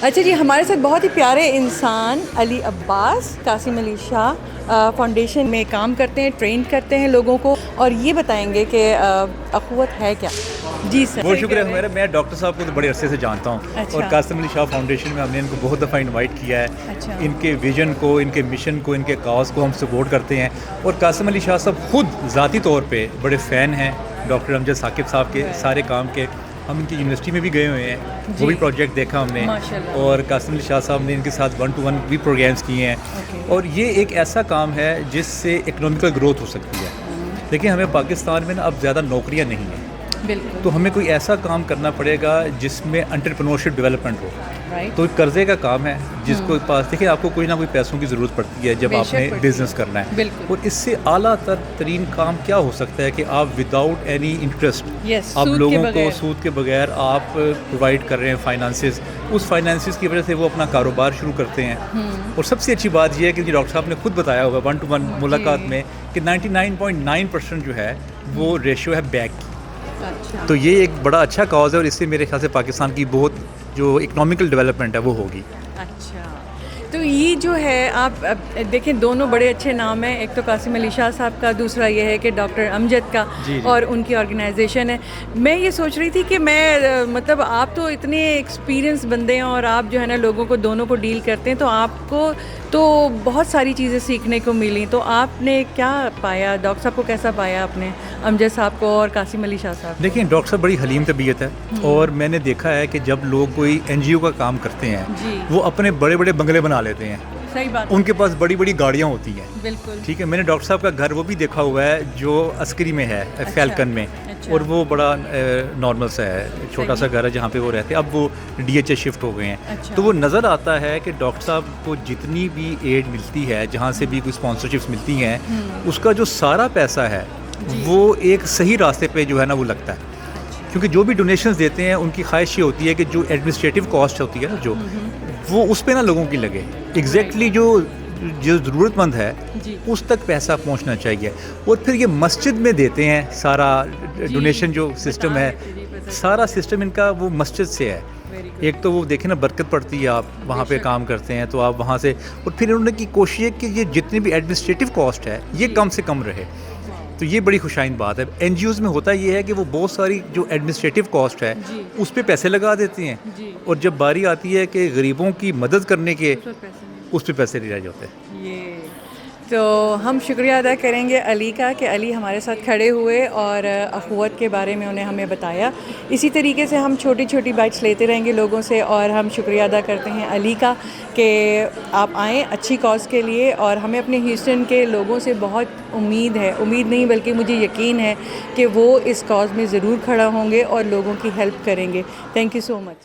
اچھا جی، ہمارے ساتھ بہت ہی پیارے انسان علی عباس قاسم علی شاہ فاؤنڈیشن میں کام کرتے ہیں، ٹرین کرتے ہیں لوگوں کو، اور یہ بتائیں گے کہ اخوت ہے کیا. جی سر. بہت شکریہ ہمارا. میں ڈاکٹر صاحب کو تو بڑے عرصے سے جانتا ہوں. اچھا. اور قاسم علی شاہ فاؤنڈیشن میں ہم نے ان کو بہت دفعہ انوائٹ کیا ہے. اچھا. ان کے ویژن کو، ان کے مشن کو، ان کے کاز کو ہم سپورٹ کرتے ہیں. اور قاسم علی شاہ صاحب خود ذاتی طور پہ بڑے فین ہیں ڈاکٹر امجد ثاقب صاحب کے سارے کام کے. ہم ان کی یونیورسٹی میں بھی گئے ہوئے ہیں. وہ بھی پروجیکٹ دیکھا ہم نے. اور قاسم علی شاہ صاحب نے ان کے ساتھ 1-to-1 بھی پروگرامس کیے ہیں. اور یہ ایک ایسا کام ہے جس سے اکنامیکل گروتھ ہو سکتی ہے. لیکن ہمیں پاکستان میں نا اب زیادہ نوکریاں نہیں ہیں. بالکل. تو ہمیں کوئی ایسا کام کرنا پڑے گا جس میں انٹرپرینورشپ ڈیولپمنٹ ہو. تو قرضے کا کام ہے جس کو پاس دیکھیں آپ کو کوئی نہ کوئی پیسوں کی ضرورت پڑتی ہے جب آپ نے بزنس کرنا ہے. اور اس سے اعلیٰ ترین کام کیا ہو سکتا ہے کہ آپ وداؤٹ اینی انٹرسٹ آپ لوگوں کو سود کے بغیر آپ پرووائڈ کر رہے ہیں فائنانسز. اس فائنانسز کی وجہ سے وہ اپنا کاروبار شروع کرتے ہیں. اور سب سے اچھی بات یہ ہے کہ ڈاکٹر صاحب نے خود بتایا ہوگا 1-to-1 ملاقات میں کہ 99.9% جو ہے وہ ریشو ہے بیک کی. تو یہ ایک بڑا اچھا کاز ہے اور اس سے میرے خیال سے پاکستان کی بہت جو اکنامیکل ڈیولپمنٹ ہے وہ ہوگی. اچھا. تو یہ جو ہے آپ دیکھیں دونوں بڑے اچھے نام ہیں. ایک تو قاسم علی شاہ صاحب کا، دوسرا یہ ہے کہ ڈاکٹر امجد کا. اور ان کی آرگنائزیشن ہے. میں یہ سوچ رہی تھی کہ میں مطلب آپ تو اتنے ایکسپیرینس بندے ہیں اور آپ جو ہے نا لوگوں کو دونوں کو ڈیل کرتے ہیں، تو آپ کو تو بہت ساری چیزیں سیکھنے کو ملی. تو آپ نے کیا پایا؟ ڈاکٹر صاحب کو کیسا پایا آپ نے، امجد صاحب کو اور قاسم علی شاہ صاحب؟ دیکھیں ڈاکٹر صاحب بڑی حلیم طبیعت ہے. اور میں نے دیکھا ہے کہ جب لوگ کوئی NGO کا کام کرتے ہیں وہ اپنے بڑے بڑے بنگلے بنا لیتے ہیں. صحیح بات. ان کے پاس بڑی بڑی گاڑیاں ہوتی ہیں. بالکل ٹھیک ہے. میں نے ڈاکٹر صاحب کا گھر وہ بھی دیکھا ہوا ہے جو عسکری میں ہے، فیلکن میں. اور وہ بڑا نارمل سا ہے، چھوٹا سا گھر ہے جہاں پہ وہ رہتے ہیں. اب وہ DHA شفٹ ہو گئے ہیں. تو وہ نظر آتا ہے کہ ڈاکٹر صاحب کو جتنی بھی ایڈ ملتی ہے، جہاں سے بھی کوئی اسپانسرشپس ملتی ہیں، اس کا جو سارا پیسہ ہے وہ ایک صحیح راستے پہ جو ہے نا وہ لگتا ہے. کیونکہ جو بھی ڈونیشنز دیتے ہیں ان کی خواہش یہ ہوتی ہے کہ جو ایڈمنسٹریٹو کاسٹ ہوتی ہے نا جو وہ اس پہ نا لوگوں کی لگے. ایگزیکٹلی جو ضرورت مند ہے اس تک پیسہ پہنچنا چاہیے. اور پھر یہ مسجد میں دیتے ہیں سارا ڈونیشن جو سسٹم ہے، سارا سسٹم ان کا وہ مسجد سے ہے. ایک تو وہ دیکھیں نا برکت پڑتی ہے، آپ وہاں پہ کام کرتے ہیں تو آپ وہاں سے. اور پھر انہوں نے کی کوشش ہے کہ یہ جتنی بھی ایڈمنسٹریٹو کاسٹ ہے یہ کم سے کم رہے. تو یہ بڑی خوشائند بات ہے. NGOز میں ہوتا یہ ہے کہ وہ بہت ساری جو ایڈمنسٹریٹو کاسٹ ہے اس پہ پیسے لگا دیتے ہیں، اور جب باری آتی ہے کہ غریبوں کی مدد کرنے کے اس پہ پیسے نہیں رہ جاتے. تو ہم شکریہ ادا کریں گے علی کا کہ علی ہمارے ساتھ کھڑے ہوئے اور اخوت کے بارے میں انہیں ہمیں بتایا. اسی طریقے سے ہم چھوٹی چھوٹی بائٹس لیتے رہیں گے لوگوں سے. اور ہم شکریہ ادا کرتے ہیں علی کا کہ آپ آئیں اچھی کاز کے لیے. اور ہمیں اپنے ہیوسٹن کے لوگوں سے بہت امید ہے، امید نہیں بلکہ مجھے یقین ہے کہ وہ اس کاز میں ضرور کھڑا ہوں گے اور لوگوں کی ہیلپ کریں گے. Thank you so much.